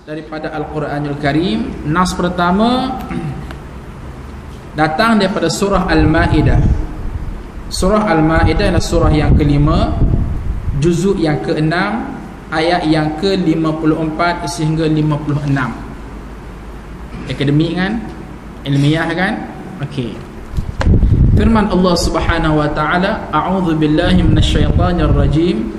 Daripada Al-Quranul Karim, nas pertama datang daripada surah Al-Ma'idah. Surah Al-Ma'idah adalah surah yang kelima, juzuk yang ke-6, ayat yang ke-54 sehingga 56. Akademik kan? Ilmiah kan? Okey. Firman Allah Subhanahu wa taala, a'udzu billahi minasyaitonir rajim.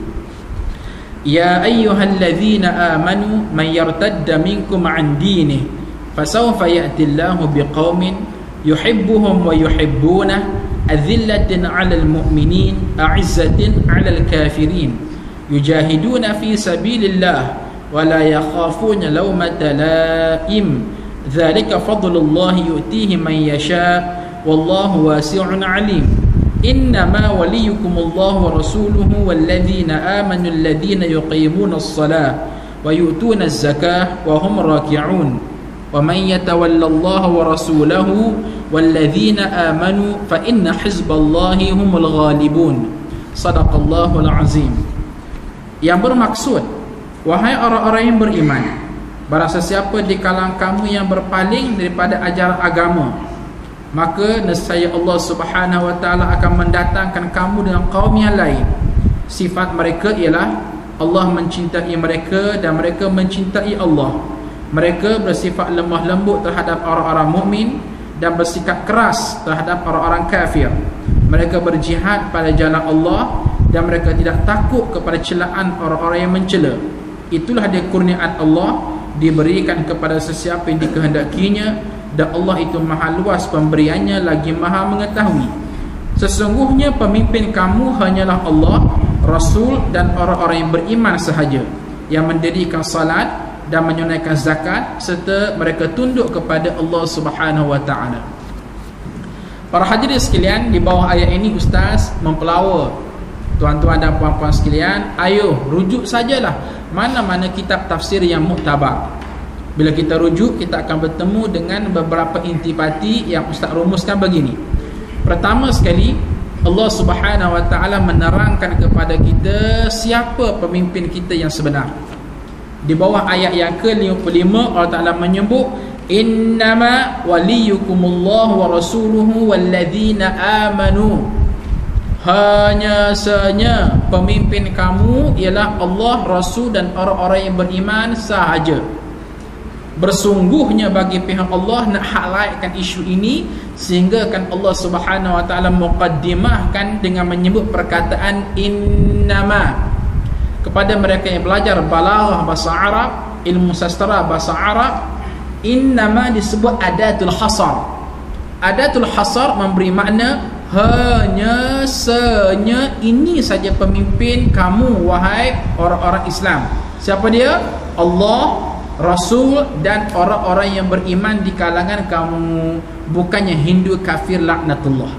Ya ayyuhalladzina amanu man yartadda minkum an dinihi fasawfa ya'ti Allahu biqaumin yuhibbuhum wa yuhibbunah adzillatin 'alal mu'minin a'izzatin 'alal kafirin yujahiduna fi sabilillah wa la yakhafuna lawmata la'im dzalika fadlullahi yu'tihi man yasha wallahu wasi'un 'alim. Innama waliyukumullahu wa rasuluhu walladzina amanu alladzina yuqimuna as-salah wa yu'tuna az-zakah wa hum raki'un wa man yatawallallaha wa rasulahu walladzina amanu fa inna hizballahi humul ghalibun. Shadaqallahul azim. Yang bermaksud, wahai orang-orang yang beriman, barang sesiapa di kalangan kamu yang berpaling daripada ajaran agama, maka nescaya Allah Subhanahu wa taala akan mendatangkan kamu dengan kaum yang lain. Sifat mereka ialah Allah mencintai mereka dan mereka mencintai Allah. Mereka bersifat lemah lembut terhadap orang-orang mukmin dan bersikap keras terhadap orang-orang kafir. Mereka berjihad pada jalan Allah dan mereka tidak takut kepada celaan orang-orang yang mencela. Itulah dia kurniaan Allah diberikan kepada sesiapa yang dikehendakinya, dan Allah itu maha luas pemberiannya lagi maha mengetahui. Sesungguhnya pemimpin kamu hanyalah Allah, Rasul dan orang-orang yang beriman sahaja, yang mendirikan salat dan menunaikan zakat serta mereka tunduk kepada Allah Subhanahu wa taala. Para hadirin sekalian, di bawah ayat ini ustaz mempelawa tuan-tuan dan puan-puan sekalian, ayo rujuk sajalah mana-mana kitab tafsir yang muktabar. Bila kita rujuk, kita akan bertemu dengan beberapa intipati yang ustaz rumuskan begini. Pertama sekali, Allah Subhanahu wa taala menerangkan kepada kita siapa pemimpin kita yang sebenar. Di bawah ayat yang ke-55 Allah Taala menyebut, innama waliyukumullahu wa rasuluhu walladzina amanu. Hanya sahaja pemimpin kamu ialah Allah, Rasul dan orang-orang yang beriman sahaja. Bersungguhnya bagi pihak Allah nak highlightkan isu ini, sehingga kan Allah Subhanahu wa taala muqaddimahkan dengan menyebut perkataan innama kepada mereka yang belajar balaghah bahasa Arab, ilmu sastra bahasa Arab. Innama disebut adatul hasar. Adatul hasar memberi makna hanya senya ini saja pemimpin kamu wahai orang-orang Islam. Siapa dia? Allah, Rasul dan orang-orang yang beriman di kalangan kamu, bukannya Hindu kafir laknatullah.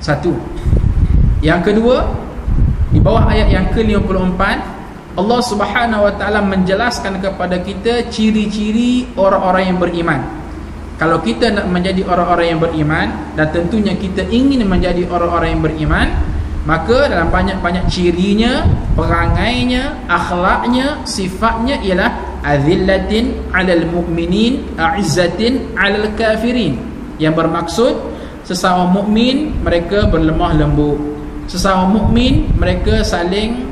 Satu. Yang kedua, di bawah ayat yang ke-54 Allah Subhanahu wa taala menjelaskan kepada kita ciri-ciri orang-orang yang beriman. Kalau kita nak menjadi orang-orang yang beriman, dan tentunya kita ingin menjadi orang-orang yang beriman, maka dalam banyak-banyak cirinya, perangainya, akhlaknya, sifatnya ialah azillatin 'alal mu'minin a'izzatin 'alal kafirin. Yang bermaksud sesama mukmin mereka berlemah lembut, sesama mukmin mereka saling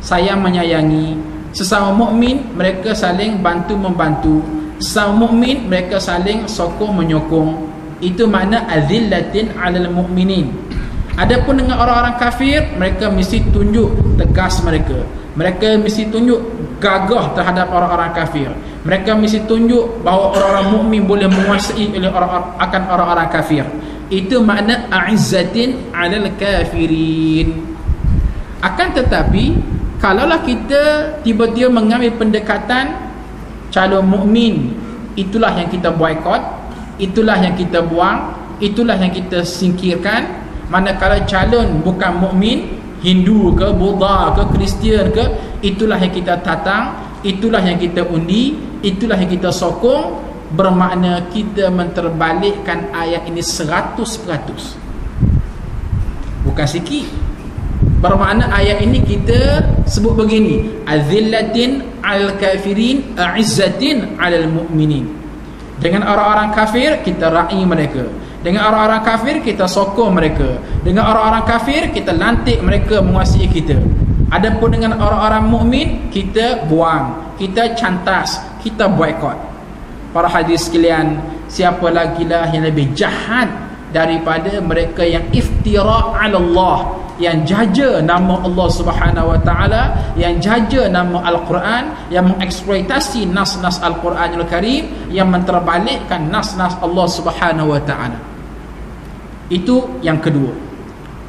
sayang menyayangi, sesama mukmin mereka saling bantu membantu, sesama mukmin mereka saling sokong menyokong. Itu makna azillatin 'alal mu'minin. Adapun dengan orang-orang kafir, mereka mesti tunjuk tegas mereka. Mereka mesti tunjuk gagah terhadap orang-orang kafir. Mereka mesti tunjuk bahawa orang-orang mukmin boleh menguasai oleh akan orang-orang kafir. Itu makna a'izzatin 'alal kafirin. Akan tetapi, kalaulah kita tiba-tiba mengambil pendekatan calon mukmin, itulah yang kita boikot, itulah yang kita buang, itulah yang kita singkirkan. Manakala calon bukan mukmin, Hindu ke, Buddha ke, Kristian ke, itulah yang kita tatang, itulah yang kita undi, itulah yang kita sokong. Bermakna kita menterbalikkan ayat ini 100%. Bukan sikit. Bermakna ayat ini kita sebut begini, azillatin al kafirin a'izzatin alal mu'minin. Dengan orang-orang kafir kita ra'i mereka, dengan orang-orang kafir kita sokong mereka, dengan orang-orang kafir kita lantik mereka menguasai kita. Adapun dengan orang-orang mukmin kita buang, kita cantas, kita boikot. Para hadis sekalian, siapa lagi lah yang lebih jahat daripada mereka yang iftira' ala Allah, yang jaja nama Allah Subhanahu wa taala, yang jaja nama Al-Quran, yang mengeksploitasi nas-nas Al-Quranul Karim, yang menterbalikkan nas-nas Allah Subhanahu wa taala. Itu yang kedua.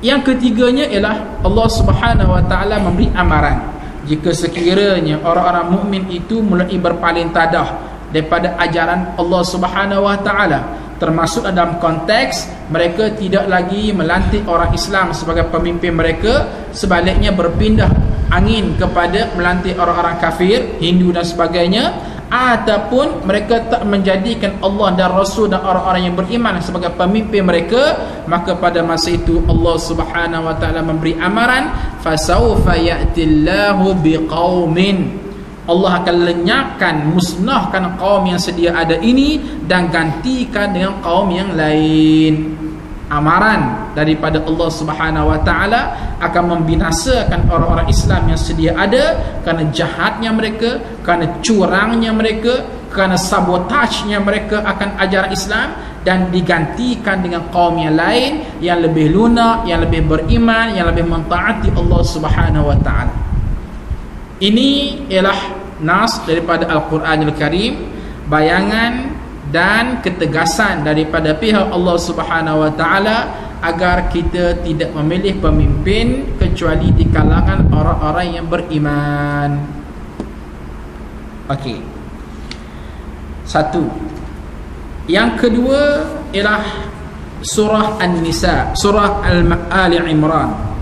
Yang ketiganya ialah Allah Subhanahu wa taala memberi amaran, jika sekiranya orang-orang mukmin itu mulai berpaling tadah daripada ajaran Allah Subhanahu wa taala, termasuk dalam konteks mereka tidak lagi melantik orang Islam sebagai pemimpin mereka, sebaliknya berpindah angin kepada melantik orang-orang kafir, Hindu dan sebagainya, ataupun mereka tak menjadikan Allah dan Rasul dan orang-orang yang beriman sebagai pemimpin mereka, maka pada masa itu Allah Subhanahu wa taala memberi amaran, fasawfa ya'tillahu biqaumin, Allah akan lenyapkan, musnahkan kaum yang sedia ada ini dan gantikan dengan kaum yang lain. Amaran daripada Allah Subhanahu wa taala akan membinasakan orang-orang Islam yang sedia ada kerana jahatnya mereka, kerana curangnya mereka, kerana sabotagenya mereka akan ajaran Islam, dan digantikan dengan kaum yang lain yang lebih lunak, yang lebih beriman, yang lebih mentaati Allah Subhanahu wa taala. Ini ialah nas daripada Al-Quranul Karim, bayangan dan ketegasan daripada pihak Allah Subhanahu wa taala agar kita tidak memilih pemimpin kecuali di kalangan orang-orang yang beriman. Okey. Satu. Yang kedua ialah surah An-Nisa, surah Ali Imran.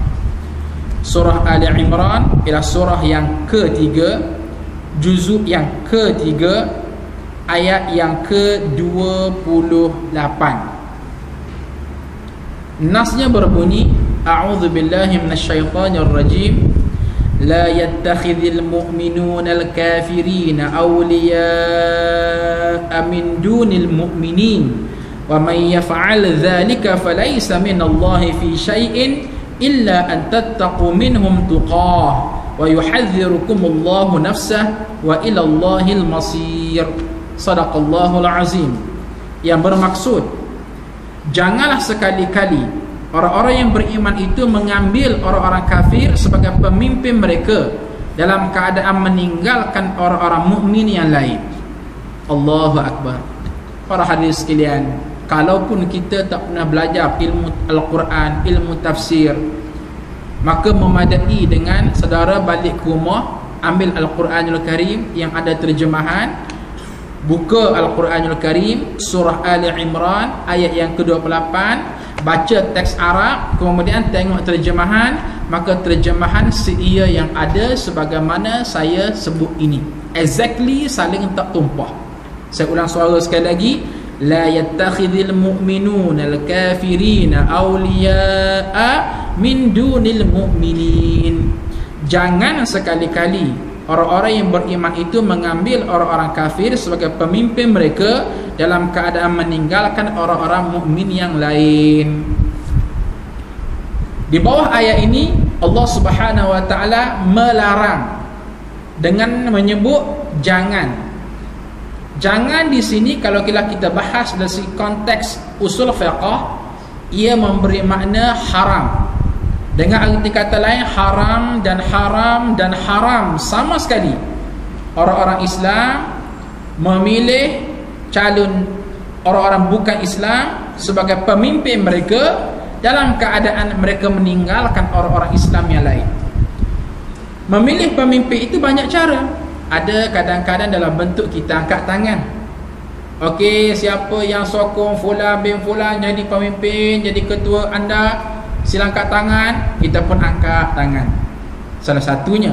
Surah Ali Imran ialah surah yang ketiga, juzuk yang ketiga, ayat yang ke-28. Nasnya berbunyi, a'udzubillahi minasyaitonir rajim, la yattakhidhul mu'minunal kafirina awliya'a min dunil mu'minin wa man yaf'al dzalika falaysa minallahi fi syai'in illa an tattaqu minhum tuqah wa yuhadhdhirukumullahu nafsah wa ilallahil masir. Sadaqallahul azim. Yang bermaksud, janganlah sekali-kali orang-orang yang beriman itu mengambil orang-orang kafir sebagai pemimpin mereka dalam keadaan meninggalkan orang-orang mukmin yang lain. Allahu Akbar. Para hadirin sekalian, kalaupun kita tak pernah belajar ilmu Al-Quran, ilmu tafsir, maka memadai dengan saudara balik ke rumah, ambil Al-Quranul Karim yang ada terjemahan, buka Al-Quranul Karim surah Ali Imran ayat yang ke-28, baca teks Arab, kemudian tengok terjemahan, maka terjemahan seia yang ada sebagaimana saya sebut ini, exactly, saling tak tumpah. Saya ulang suara sekali lagi, la yattakhidhul mu'minuna al-kafirina awliya'a min dunil mu'minin. Jangan sekali-kali orang-orang yang beriman itu mengambil orang-orang kafir sebagai pemimpin mereka dalam keadaan meninggalkan orang-orang mukmin yang lain. Di bawah ayat ini Allah Subhanahu wa taala melarang dengan menyebut jangan. Jangan di sini kalau kita bahas dari konteks usul fiqh, ia memberi makna haram. Dengan arti kata lain, haram dan haram dan haram sama sekali orang-orang Islam memilih calon orang-orang bukan Islam sebagai pemimpin mereka dalam keadaan mereka meninggalkan orang-orang Islam yang lain. Memilih pemimpin itu banyak cara. Ada kadang-kadang dalam bentuk kita angkat tangan. Okey, siapa yang sokong fulan bin fulan jadi pemimpin, jadi ketua anda, sila angkat tangan. Kita pun angkat tangan, salah satunya.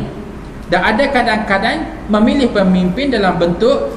Dan ada kadang-kadang memilih pemimpin dalam bentuk